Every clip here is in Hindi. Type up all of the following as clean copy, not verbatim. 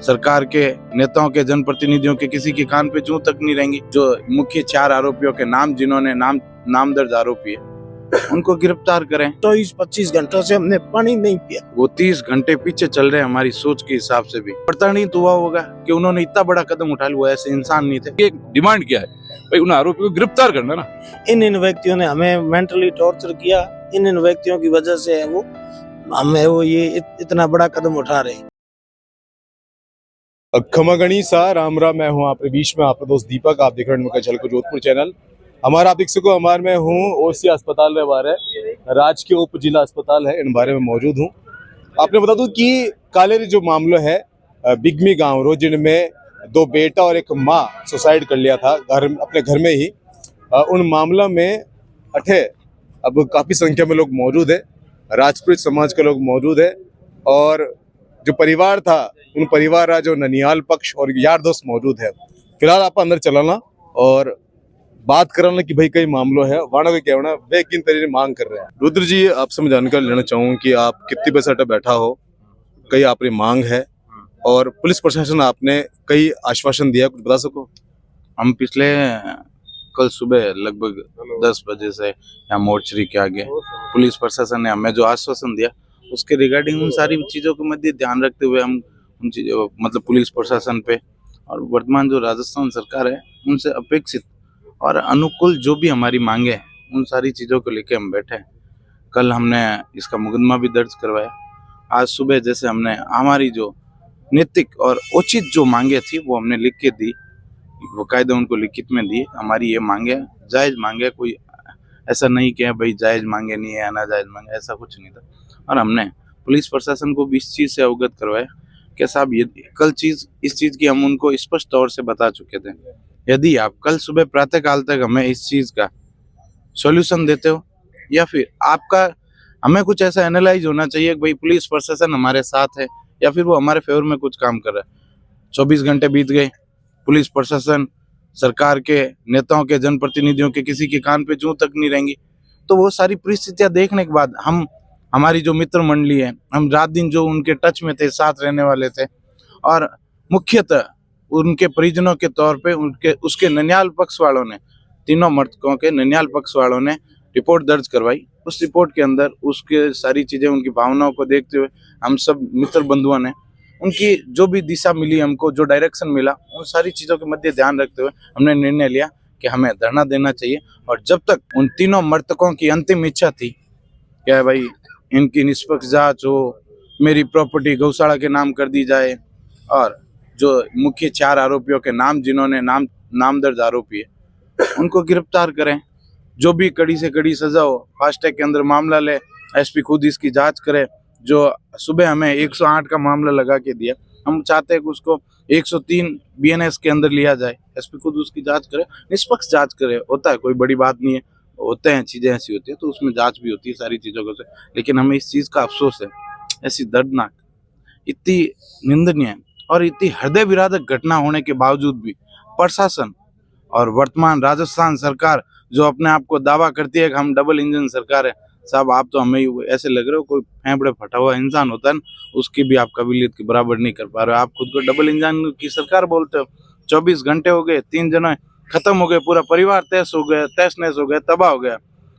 सरकार के नेताओं के, जनप्रतिनिधियों के किसी के कान पे जूं तक नहीं रहेंगी। जो मुख्य 4 आरोपियों के नाम, जिन्होंने नामदर्ज आरोपी है, उनको गिरफ्तार करें। 24-25 घंटों से हमने पानी नहीं पिया। वो 30 घंटे पीछे चल रहे हैं हमारी सोच के हिसाब से भी। पता नहीं तो हुआ होगा कि उन्होंने इतना बड़ा कदम उठा लिया, वो ऐसे इंसान नहीं थे। एक डिमांड क्या है भाई, उन आरोपियों को गिरफ्तार करना ना। इन व्यक्तियों ने हमें मेंटली टॉर्चर किया। इन व्यक्तियों की वजह से वो हमें ये इतना बड़ा कदम उठा रहे हैं। खमा गणिसा राम राम। मैं हूँ आपके बीच में आपका दोस्त दीपक। आप देख रहे हैं उनका झलको जोधपुर चैनल। हमारा आप देख सको हमारे में हूँ ओसी अस्पताल में बारे राजकीय उप जिला अस्पताल है, इन बारे में मौजूद हूँ। आपने बता दूं कि कालेरी जो मामला है बिगमी गांव रो, जिनमें 2 बेटा और 1 माँ सुसाइड कर लिया था अपने घर में ही। उन मामला में अठे अब काफी संख्या में लोग मौजूद है, राजपूत समाज के लोग मौजूद है, और जो परिवार था उन परिवार जो ननियाल पक्ष और यार दोस्त मौजूद है। फिलहाल आप अंदर चलाना और बात करना कि भाई कई मामलों है वाणों के कहना वे किन तरीके मांग कर रहे हैं। रुद्र जी, आपसे मैं जानकारी लेना चाहूँ कि आप कितनी पैसा बैठा हो, कई आपकी मांग है, और पुलिस प्रशासन आपने कई आश्वासन दिया, कुछ बता सको? हम पिछले कल सुबह लगभग 10 बजे से यहाँ मोर्चरी के आगे पुलिस प्रशासन ने हमें जो आश्वासन दिया, उसके रिगार्डिंग उन सारी चीज़ों के मध्य ध्यान रखते हुए हम उन चीज़ों मतलब पुलिस प्रशासन पे और वर्तमान जो राजस्थान सरकार है उनसे अपेक्षित और अनुकूल जो भी हमारी मांगे हैं, उन सारी चीज़ों को लेके हम बैठे। कल हमने इसका मुकदमा भी दर्ज करवाया। आज सुबह जैसे हमने हमारी जो नैतिक और उचित जो मांगे थी वो हमने लिख के दी, बाकायदा उनको लिखित में दी। हमारी ये मांगे जायज़ मांगे, कोई ऐसा नहीं कि भाई जायज़ मांगे नहीं है, नाजायज़ मांगे, ऐसा कुछ नहीं था। और हमने पुलिस प्रशासन को भी इस चीज़ से अवगत करवाया कि साहब ये कल इस चीज़ की हम उनको स्पष्ट तौर से बता चुके थे। यदि आप कल सुबह प्रातःकाल तक हमें इस चीज़ का सॉल्यूशन देते हो, या फिर आपका हमें कुछ ऐसा एनालाइज होना चाहिए कि भाई पुलिस प्रशासन हमारे साथ है या फिर वो हमारे फेवर में कुछ काम कर रहा है। 24 घंटे बीत गए, पुलिस प्रशासन सरकार के नेताओं के, जनप्रतिनिधियों के किसी के कान पे जूं तक नहीं रहेंगी। तो वो सारी परिस्थितियां देखने के बाद हमारी जो मित्र मंडली है, हम रात दिन जो उनके टच में थे, साथ रहने वाले थे, और मुख्यतः उनके परिजनों के तौर पे उसके ननियाल पक्ष वालों ने, तीनों मृतकों के ननियाल पक्ष वालों ने रिपोर्ट दर्ज करवाई। उस रिपोर्ट के अंदर उसके सारी चीज़ें, उनकी भावनाओं को देखते हुए हम सब मित्र बंधुओं ने उनकी जो भी दिशा मिली, हमको जो डायरेक्शन मिला, उन सारी चीज़ों के मध्य ध्यान रखते हुए हमने निर्णय लिया कि हमें धरना देना चाहिए। और जब तक उन तीनों मृतकों की अंतिम इच्छा थी क्या भाई इनकी निष्पक्ष जांच हो, मेरी प्रॉपर्टी गौशाला के नाम कर दी जाए, और जो मुख्य 4 आरोपियों के नाम, जिन्होंने नामदर्ज आरोपी है, उनको गिरफ्तार करें। जो भी कड़ी से कड़ी सजा हो, फास्ट ट्रैक के अंदर मामला ले, एसपी खुद इसकी जांच करे। जो सुबह हमें 108 का मामला लगा के दिया, हम चाहते हैं कि उसको 103 बीएनएस के अंदर लिया जाए। एसपी खुद उसकी जांच करे, निष्पक्ष जांच करे। होता है, कोई बड़ी बात नहीं है, होते हैं, चीज़ें ऐसी होती है तो उसमें जांच भी होती है सारी चीज़ों को से। लेकिन हमें इस चीज़ का अफसोस है, ऐसी दर्दनाक, इतनी निंदनीय और इतनी हृदय विदारक घटना होने के बावजूद भी प्रशासन और वर्तमान राजस्थान सरकार जो अपने आप को दावा करती है कि हम डबल इंजन सरकार है, साहब आप तो हमें ऐसे लग रहे हो कोई फेंफड़े फटा हुआ इंसान होता है ना, उसकी भी आप काबिलियत के बराबर नहीं कर पा रहे हो। आप खुद को डबल इंजन की सरकार बोलते हो। 24 घंटे हो गए, 3 जने खत्म हो गए, पूरा परिवार तहस नहस हो गया, तबाह हो गया,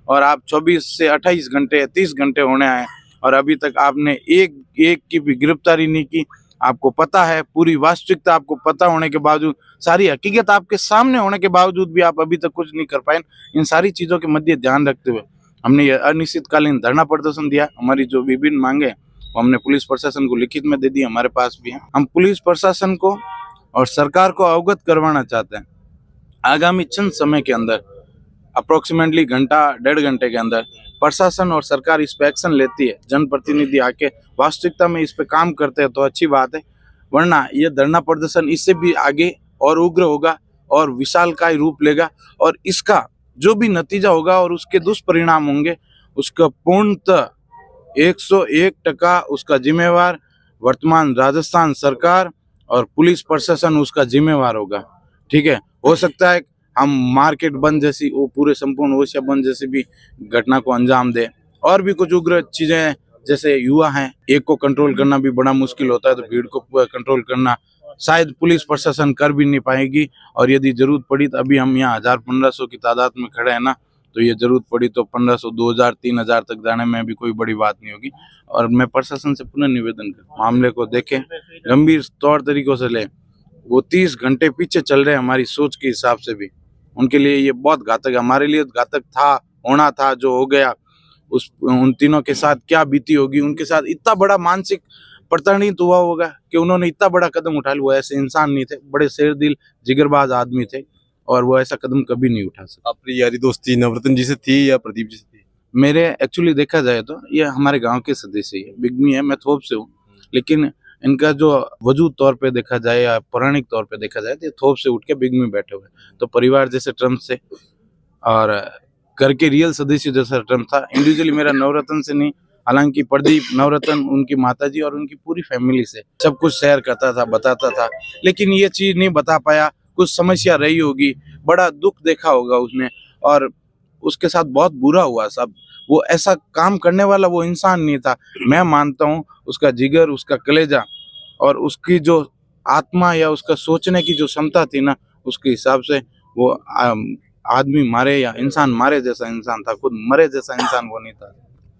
और आप 24 से 28 घंटे 30 घंटे होने आए और अभी तक आपने एक की भी गिरफ्तारी नहीं की। आपको पता है, पूरी वास्तविकता आपको पता होने के बावजूद, सारी हकीकत आपके सामने होने के बावजूद भी आप अभी तक कुछ नहीं कर पाए। इन सारी चीज़ों के मध्य ध्यान रखते हुए हमने ये अनिश्चितकालीन धरना प्रदर्शन दिया। हमारी जो विभिन्न मांगे वो हमने पुलिस प्रशासन को लिखित में दे दी, हमारे पास भी है। हम पुलिस प्रशासन को और सरकार को अवगत करवाना चाहते हैं, आगामी चंद समय के अंदर, अप्रोक्सीमेटली घंटा 1.5 घंटे के अंदर प्रशासन और सरकार इस पे एक्शन लेती है, जनप्रतिनिधि आके वास्तविकता में इस पे काम करते हैं तो अच्छी बात है, वरना ये धरना प्रदर्शन इससे भी आगे और उग्र होगा और विशालकाय रूप लेगा, और इसका जो भी नतीजा होगा और उसके दुष्परिणाम होंगे, उसका पूर्णतः 101% उसका जिम्मेवार वर्तमान राजस्थान सरकार और पुलिस प्रशासन उसका जिम्मेवार होगा। ठीक है, हो सकता है हम मार्केट बंद जैसी, वो पूरे संपूर्ण ओशिया बंद जैसी भी घटना को अंजाम दे, और भी कुछ उग्र चीजें जैसे युवा हैं, एक को कंट्रोल करना भी बड़ा मुश्किल होता है, तो भीड़ को कंट्रोल करना शायद पुलिस प्रशासन कर भी नहीं पाएगी। और यदि जरूरत पड़ी तो अभी हम यहाँ 1000-1500 की तादाद में खड़े हैं ना, तो ये जरूरत पड़ी तो 1500, 2000, 3000 तक जाने में भी कोई बड़ी बात नहीं होगी। और मैं प्रशासन से पुनः निवेदन कर, मामले को देखें, गंभीर तौर तरीकों से लें। वो 30 घंटे पीछे चल रहे हैं हमारी सोच के हिसाब से भी, उनके लिए ये बहुत घातक है, हमारे लिए घातक था, होना था, जो हो गया। उन तीनों के साथ क्या बीती होगी, उनके साथ इतना बड़ा मानसिक प्रताड़ित हुआ होगा कि उन्होंने इतना बड़ा कदम उठा लिया। वो ऐसे इंसान नहीं थे, बड़े शेर दिल जिगरबाज आदमी थे, और वो ऐसा कदम कभी नहीं उठा सकते। आपकी यारी दोस्ती नवरत्न जी से थी या प्रदीप जी से थी? मेरे एक्चुअली देखा जाए तो ये हमारे गांव के सदस्य है, बिगमी है, मैं थोप से हूँ, लेकिन इनका जो वजूद तौर पे देखा जाए या पौराणिक तौर पे देखा जाए तो ये थोप से उठ के बिगमी बैठे हुए, तो परिवार जैसे टर्म से और घर के रियल सदस्य जैसा टर्म था। इंडिविजुअली मेरा नवरत्न से नहीं, हालांकि प्रदीप, नवरत्न, उनकी माताजी और उनकी पूरी फैमिली से सब कुछ शेयर करता था, बताता था, लेकिन ये चीज नहीं बता पाया। कुछ समस्या रही होगी, बड़ा दुख देखा होगा उसने, और उसके साथ बहुत बुरा हुआ सब। वो ऐसा काम करने वाला वो इंसान नहीं था। मैं मानता हूँ उसका जिगर, उसका कलेजा और उसकी जो आत्मा या उसका सोचने की जो क्षमता थी ना, उसके हिसाब से वो आदमी मारे या इंसान मारे जैसा इंसान था, खुद मरे जैसा इंसान वो नहीं था।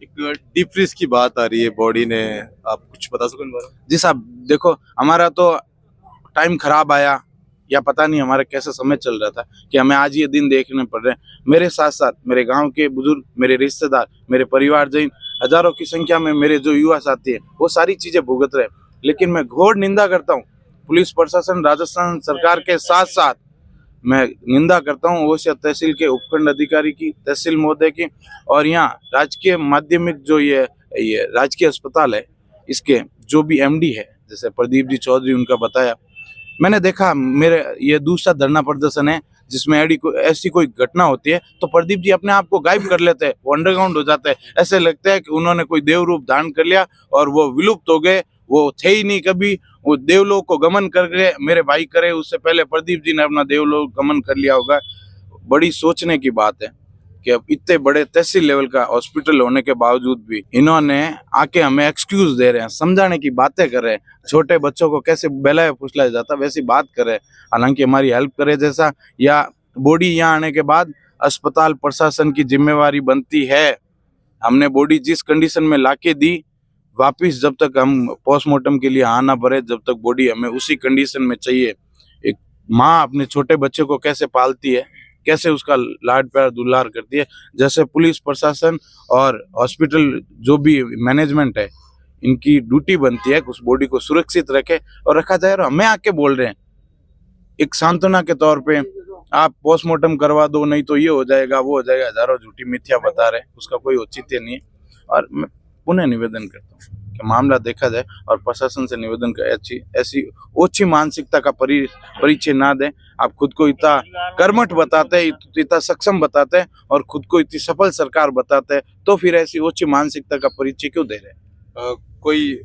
एक डीप फ्रीज की बात आ रही है बॉडी ने, आप कुछ बता सको इन बारे में? जी साहब, देखो हमारा तो टाइम खराब आया या पता नहीं हमारा कैसा समय चल रहा था कि हमें आज ये दिन देखने पड़ रहे हैं। मेरे साथ साथ मेरे गांव के बुजुर्ग, मेरे रिश्तेदार, मेरे परिवारजन, हजारों की संख्या में मेरे जो युवा साथी हैं, वो सारी चीजें भुगत रहे। लेकिन मैं घोर निंदा करता हूँ पुलिस प्रशासन, राजस्थान सरकार के साथ साथ मैं निंदा करता हूँ ओसिया तहसील के उपखंड अधिकारी की, तहसील महोदय की, और यहाँ राजकीय माध्यमिक जो ये राजकीय अस्पताल है, इसके जो भी एमडी है, जैसे प्रदीप जी चौधरी, उनका बताया मैंने देखा। मेरे ये दूसरा धरना प्रदर्शन है जिसमें ऐसी कोई घटना होती है तो प्रदीप जी अपने आप को गायब कर लेते हैं, वो अंडरग्राउंड हो जाते हैं। ऐसे लगता है कि उन्होंने कोई देव रूप धारण कर लिया और वो विलुप्त हो गए, वो थे ही नहीं कभी। वो देवलोक को गमन कर गए, मेरे भाई करे उससे पहले प्रदीप जी ने अपना देवलोक गमन कर लिया होगा। बड़ी सोचने की बात है कि अब इतने बड़े तहसील लेवल का हॉस्पिटल होने के बावजूद भी इन्होंने आके हमें एक्सक्यूज दे रहे हैं, समझाने की बातें कर रहे हैं। छोटे बच्चों को कैसे बहलाया फुसलाया जाता वैसी बात कर रहे हैं, हालांकि हमारी हेल्प करे जैसा। या बॉडी यहाँ आने के बाद अस्पताल प्रशासन की जिम्मेवारी बनती है। हमने बॉडी जिस कंडीशन में लाके दी, वापिस जब तक हम पोस्टमार्टम के लिए आना पड़े, जब तक बॉडी हमें उसी कंडीशन में चाहिए। एक माँ अपने छोटे बच्चे को कैसे पालती है, कैसे उसका लाड प्यार दुलार करती है, जैसे पुलिस प्रशासन और हॉस्पिटल जो भी मैनेजमेंट है, इनकी ड्यूटी बनती है कि उस बॉडी को सुरक्षित रखे और रखा जाए। और हमें आके बोल रहे हैं एक सांत्वना के तौर पे, आप पोस्टमार्टम करवा दो, नहीं तो ये हो जाएगा, वो हो जाएगा, हजारों झूठी मिथ्या बता रहे हैं, उसका कोई औचित्य नहीं है। और मैं पुनः निवेदन करता हूँ कि मामला देखा जाए और प्रशासन से निवेदन कर ऐसी ओछी मानसिकता का परिचय ना दें। आप खुद को इतना कर्मठ बताते हैं, इतना सक्षम बताते हैं और खुद को इतनी सफल सरकार बताते हैं, तो फिर ऐसी ओछी मानसिकता का परिचय क्यों दे रहे हैं? कोई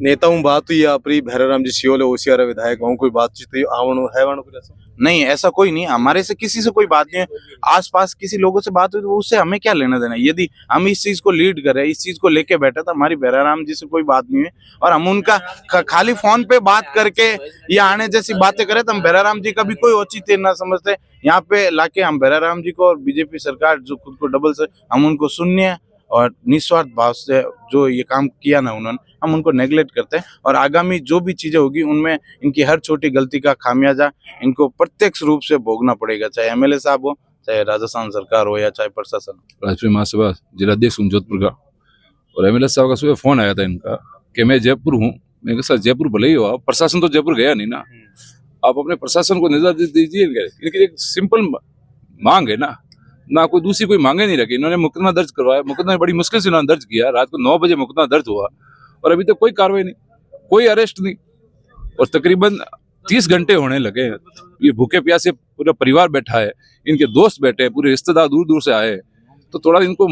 नेताओं बात हुई आपरी भैराराम जी सियोले ओसियार विधायक वहाँ कोई बातचीत हुई आवणो है वाणो कुछ ऐसा? नहीं, ऐसा कोई नहीं, हमारे से किसी से कोई बात नहीं है। आसपास किसी लोगों से बात हुई तो उससे हमें क्या लेना देना। यदि हम इस चीज को लीड करें, इस चीज को लेके बैठे, तो हमारी भैराराम जी से कोई बात नहीं है। और हम उनका खाली फोन पे बात करके या आने जैसी बातें करें तो हम भैराराम जी का भी कोई औचित्य ना समझते। यहाँ पे लाके हम भैराराम जी को और बीजेपी सरकार जो खुद को डबल से, हम उनको सुनिए और निस्वार्थ भाव से जो ये काम किया ना उन्होंने, हम उनको नेगलेक्ट करते हैं। और आगामी जो भी चीजें होगी उनमें इनकी हर छोटी गलती का खामियाजा इनको प्रत्यक्ष रूप से भोगना पड़ेगा, चाहे एमएलए साहब हो, चाहे राजस्थान सरकार हो या चाहे प्रशासन हो। राष्ट्रीय महासभा जिलाध्यक्ष हूँ जोधपुर का, और एमएलए साहब का सुबह फोन आया था इनका कि मैं जयपुर हूँ। मैं कहा सर जयपुर भले ही हो, प्रशासन तो जयपुर गया नहीं ना, आप अपने प्रशासन को निर्देश दीजिए। इनकी एक सिंपल मांग है ना कोई दूसरी कोई मांगे नहीं रखी। इन्होंने मुकदमा दर्ज करवाया, मुकदमा बड़ी मुश्किल से इन्होंने दर्ज किया, रात को 9 बजे मुकदमा दर्ज हुआ और अभी तक कोई कार्रवाई नहीं, कोई अरेस्ट नहीं। और तकरीबन 30 घंटे होने लगे, ये भूखे प्यासे पूरा परिवार बैठा है, इनके दोस्त बैठे हैं, पूरे रिश्तेदार दूर दूर से आए, तो थोड़ा इनको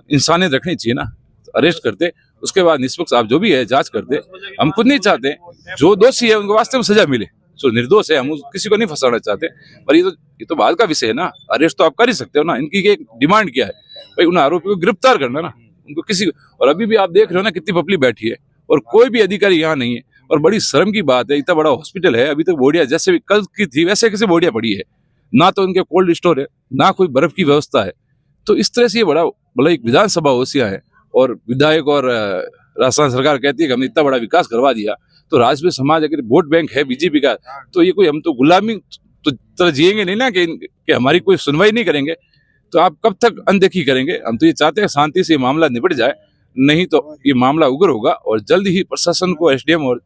इंसानियत रखनी चाहिए ना। अरेस्ट करते, उसके बाद निष्पक्ष आप जो भी है जांच करते। हम खुद नहीं चाहते जो दोषी है उनको वास्तव में सजा मिले, जो निर्दोष है हम किसी को नहीं फंसाना चाहते। पर ये तो बात का विषय है ना, अरेस्ट तो आप कर ही सकते हो ना। इनकी एक डिमांड क्या है भाई, उन आरोपियों को गिरफ्तार करना ना, उनको किसी, और अभी भी आप देख रहे हो ना कितनी पब्लिक बैठी है और कोई भी अधिकारी यहाँ नहीं है। और बड़ी शर्म की बात है, इतना बड़ा हॉस्पिटल है, अभी तक बोडिया जैसे भी कल की थी वैसे कैसे बोडिया पड़ी है, ना तो उनके कोल्ड स्टोर है, ना कोई बर्फ की व्यवस्था है। तो इस तरह से ये बड़ा एक विधानसभा ओसिया है और विधायक और राजस्थान सरकार कहती है कि हमने इतना बड़ा विकास करवा दिया। तो राजपूत समाज अगर वोट बैंक है बीजेपी का, तो ये कोई हम तो गुलामी तो तरह जिएंगे नहीं ना कि हमारी कोई सुनवाई नहीं करेंगे। तो आप कब तक अनदेखी करेंगे? हम तो ये चाहते हैं शांति से ये मामला निपट जाए, नहीं तो ये मामला उग्र होगा। और जल्द ही प्रशासन को एसडीएम और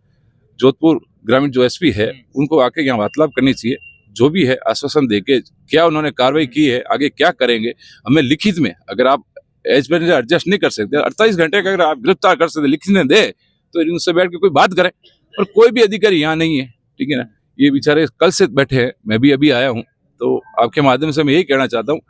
जोधपुर ग्रामीण जो एसपी है उनको आके यहाँ वार्तालाप करनी चाहिए। जो भी है आश्वासन देके क्या उन्होंने कार्रवाई की है, आगे क्या करेंगे, हमें लिखित में, अगर आप एज पर एडजस्ट नहीं कर सकते 48 घंटे का अगर आप गिरफ्तार कर सकते लिखित में दे, तो उनसे बैठ के कोई बात करें। और कोई भी अधिकारी यहाँ नहीं है, ठीक है ना, ये बेचारे कल से बैठे हैं, मैं भी अभी आया हूँ। तो आपके माध्यम से मैं यही कहना चाहता हूँ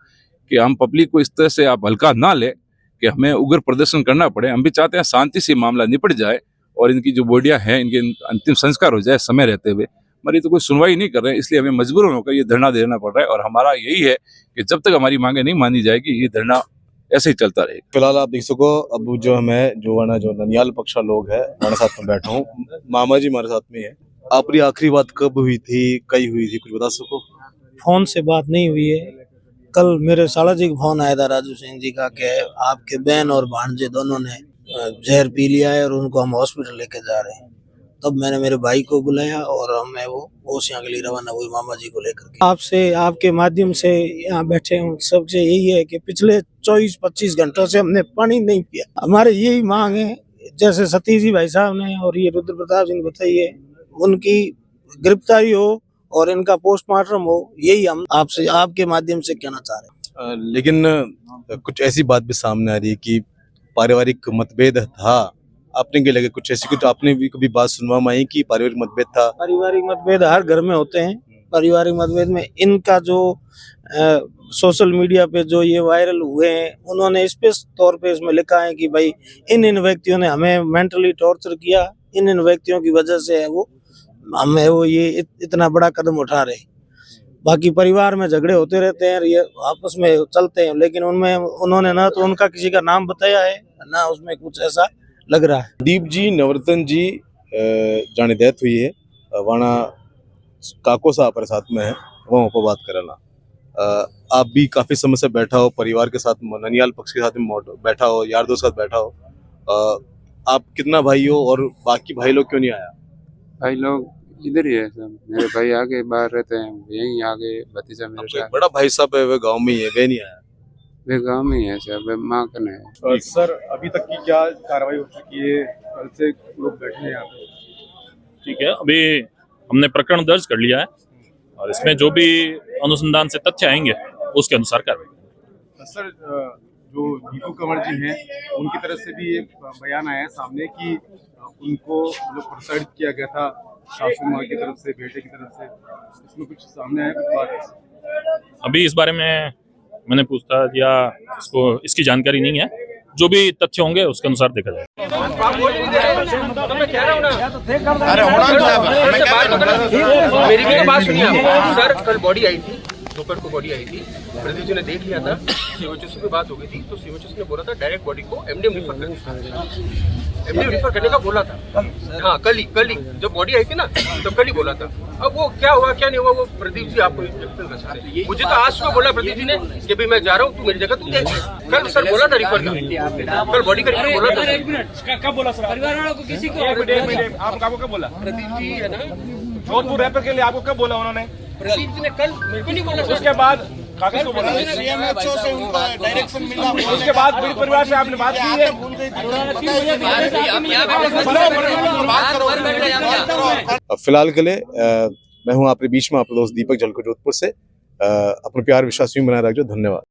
कि हम पब्लिक को इस तरह से आप हल्का ना ले कि हमें उग्र प्रदर्शन करना पड़े। हम भी चाहते हैं शांति से मामला निपट जाए और इनकी जो बॉडिया है इनके अंतिम संस्कार हो जाए समय रहते हुए। हमारी तो कोई सुनवाई नहीं कर रहे हैं, इसलिए हमें मजबूरन होकर ये धरना देना पड़ रहा है। और हमारा यही है कि जब तक हमारी मांगे नहीं मानी जाएगी, ये धरना ऐसे ही चलता रहेगा। फिलहाल आप देख सको अब जो हमें जो ननियाल पक्षा लोग है हमारे साथ में बैठा हूँ, मामा जी हमारे साथ में है। आपकी आखिरी बात कब हुई थी, कई हुई थी, कुछ बता सको? फोन से बात नहीं हुई है। कल मेरे साला जी का फोन आया था राजू सिंह जी का कि आपके बहन और भांजे दोनों ने जहर पी लिया है और उनको हम हॉस्पिटल लेके जा रहे हैं। तब मैंने मेरे भाई को बुलाया और हमें वो ओसियां के लिए रवाना हुई मामा जी को लेकर के। आपसे आपके माध्यम से यहाँ बैठे हूँ, सबसे यही है कि पिछले 24-25 घंटों से हमने पानी नहीं पिया। हमारे यही मांग है, जैसे सतीश जी भाई साहब ने और ये रुद्र प्रताप सिंह बताइए, उनकी गिरफ्तारी हो और इनका पोस्टमार्टम हो, यही हम आपसे आपके माध्यम से कहना चाह रहे हैं। लेकिन कुछ ऐसी बात भी सामने आ रही है कि पारिवारिक मतभेद था, आपने क्या लगे कुछ ऐसी, कुछ आपने भी कभी बात सुनवा में आई कि पारिवारिक मतभेद था? पारिवारिक मतभेद हर घर में होते हैं। पारिवारिक मतभेद में इनका जो सोशल मीडिया पे जो ये वायरल हुए हैं, उन्होंने स्पष्ट तौर पे इसमें लिखा है कि भाई इन व्यक्तियों ने हमें मेंटली टॉर्चर किया, इन व्यक्तियों की वजह से है वो ये इतना बड़ा कदम उठा रहे। बाकी परिवार में झगड़े होते रहते हैं, ये आपस में चलते हैं, लेकिन उनमें उन्होंने ना तो उनका किसी का नाम बताया है, ना उसमें कुछ ऐसा लग रहा है। दीप जी नवरत्न जी जाने डेथ हुई है, वाना काको साहब हमारे साथ में है, वहाँ पर बात करना। आप भी काफी समय से बैठा हो, परिवार के साथ, ननियाल पक्ष के साथ में बैठा हो, यार दोस्त के साथ बैठा हो। आप कितना भाई हो और बाकी भाई लोग क्यों नहीं आया? भाई लोग इधर ही है सब, मेरे भाई आगे बाहर रहते हैं, यहीं आगे भतीजा मेरे बड़ा भाई साहब है, वे गाँव में ही है, वे नहीं आया? वे गाँव में ही है सब, माँ कन है। सर अभी तक की क्या कार्रवाई हो चुकी है? कल से लोग बैठे हैं यहाँ पे। ठीक है, अभी हमने प्रकरण दर्ज कर लिया है और इसमें जो भी अनुसंधान से तथ्य आएंगे उसके अनुसार कार्रवाई। सर जो दीपू कंवर जी हैं उनकी तरफ से भी एक बयान आया है सामने कि उनको मतलब प्रसारित किया गया था सासू माँ की तरफ से, बेटे की तरफ से, इसमें कुछ सामने आया कुछ बात? अभी इस बारे में मैंने पूछताछ या इसकी जानकारी नहीं है, जो भी तथ्य होंगे उसके अनुसार देखा जाएगा। मेरी भी बात सुनिए सर, कल बॉडी आई थी, दोपहर को बॉडी आई थी, प्रदीप जी ने देख लिया था, सीओएचओसी पे बात हो गई थी, तो सीओएचओसी ने बोला था डायरेक्ट बॉडी को एमडीएम रिफर करने का बोला था। हाँ कल ही जब बॉडी आई थी ना तो कल ही बोला था। अब वो क्या हुआ क्या नहीं हुआ वो प्रदीप जी आपको एक्सप्लेन कर सकते हैं। मुझे तो आज सुबह बोला प्रदीप जी ने कि भाई मैं जा रहा हूँ, तू मेरी जगह तू देख। कल सर बोला था रिफर का, कल बॉडी का रिफर बोला था। कब बोला सर? परिवार वालों को किसी को आपको कब बोला? प्रदीप जी है ना जोधपुर रैपर के लिए आपको कब बोला उन्होंने? प्रदीप जी ने कल मेरे को नहीं बोला। उसके बाद कागज को बोला, से उनका डायरेक्शन मिला, उसके बाद बड़ी परिवार से आपने बात की है? फिलहाल के लिए मैं हूं आपके बीच में, आपका दोस्त दीपक झलको जोधपुर से। अपना प्यार विश्वास यूं बनाए रखो। धन्यवाद।